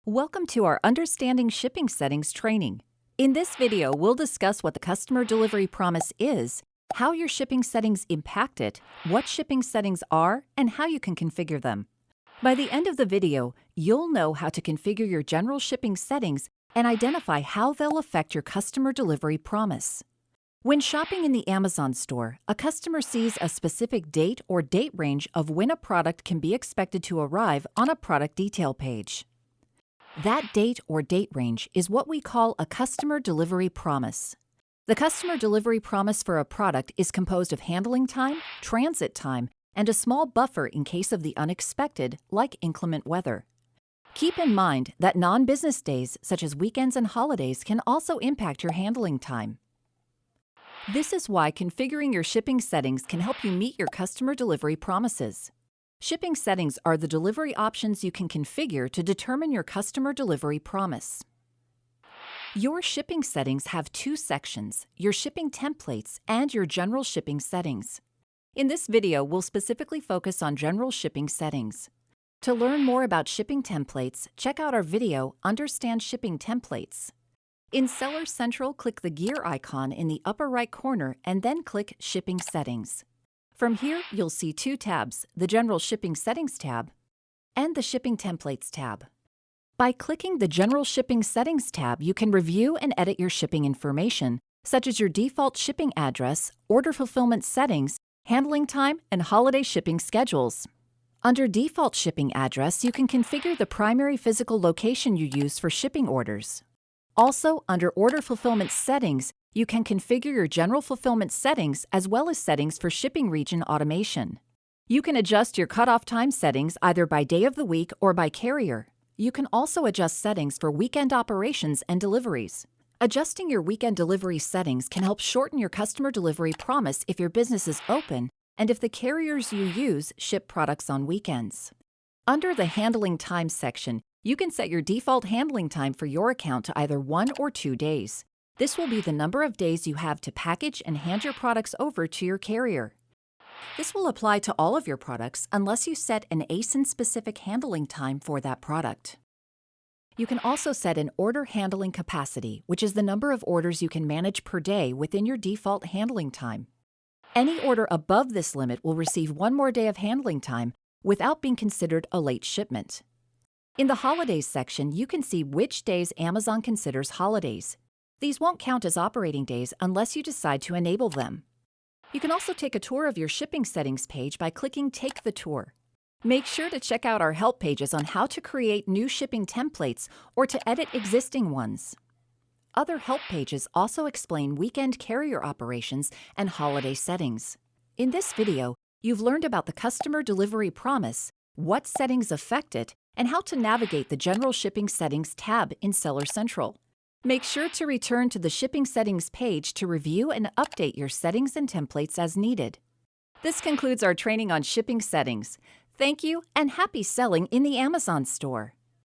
Welcome to our Understanding Shipping Settings training. In this video, we'll discuss what the Customer Delivery Promise is, how your shipping settings impact it, what shipping settings are, and how you can configure them. By the end of the video, you'll know how to configure your general shipping settings and identify how they'll affect your Customer Delivery Promise. When shopping in the Amazon store, a customer sees a specific date or date range of when a product can be expected to arrive on a product detail page. That date or date range is what we call a Customer Delivery Promise. The Customer Delivery Promise for a product is composed of handling time, transit time, and a small buffer in case of the unexpected, like inclement weather. Keep in mind that non-business days, such as weekends and holidays, can also impact your handling time. This is why configuring your shipping settings can help you meet your customer delivery promises. Shipping settings are the delivery options you can configure to determine your customer delivery promise. Your shipping settings have two sections, your shipping templates and your general shipping settings. In this video, we'll specifically focus on general shipping settings. To learn more about shipping templates, check out our video, Understand Shipping Templates. In Seller Central, click the gear icon in the upper right corner and then click Shipping Settings. From here, you'll see two tabs, the General Shipping Settings tab and the Shipping Templates tab. By clicking the General Shipping Settings tab, you can review and edit your shipping information, such as your default shipping address, order fulfillment settings, handling time, and holiday shipping schedules. Under Default Shipping Address, you can configure the primary physical location you use for shipping orders. Also, under Order Fulfillment Settings, you can configure your general fulfillment settings as well as settings for shipping region automation. You can adjust your cutoff time settings either by day of the week or by carrier. You can also adjust settings for weekend operations and deliveries. Adjusting your weekend delivery settings can help shorten your customer delivery promise if your business is open and if the carriers you use ship products on weekends. Under the Handling Time section, you can set your default handling time for your account to either 1 or 2 days. This will be the number of days you have to package and hand your products over to your carrier. This will apply to all of your products unless you set an ASIN-specific handling time for that product. You can also set an order handling capacity, which is the number of orders you can manage per day within your default handling time. Any order above this limit will receive 1 more day of handling time without being considered a late shipment. In the Holidays section, you can see which days Amazon considers holidays. These won't count as operating days unless you decide to enable them. You can also take a tour of your shipping settings page by clicking Take the Tour. Make sure to check out our help pages on how to create new shipping templates or to edit existing ones. Other help pages also explain weekend carrier operations and holiday settings. In this video, you've learned about the Customer Delivery Promise, what settings affect it, and how to navigate the General Shipping Settings tab in Seller Central. Make sure to return to the Shipping Settings page to review and update your settings and templates as needed. This concludes our training on shipping settings. Thank you and happy selling in the Amazon store.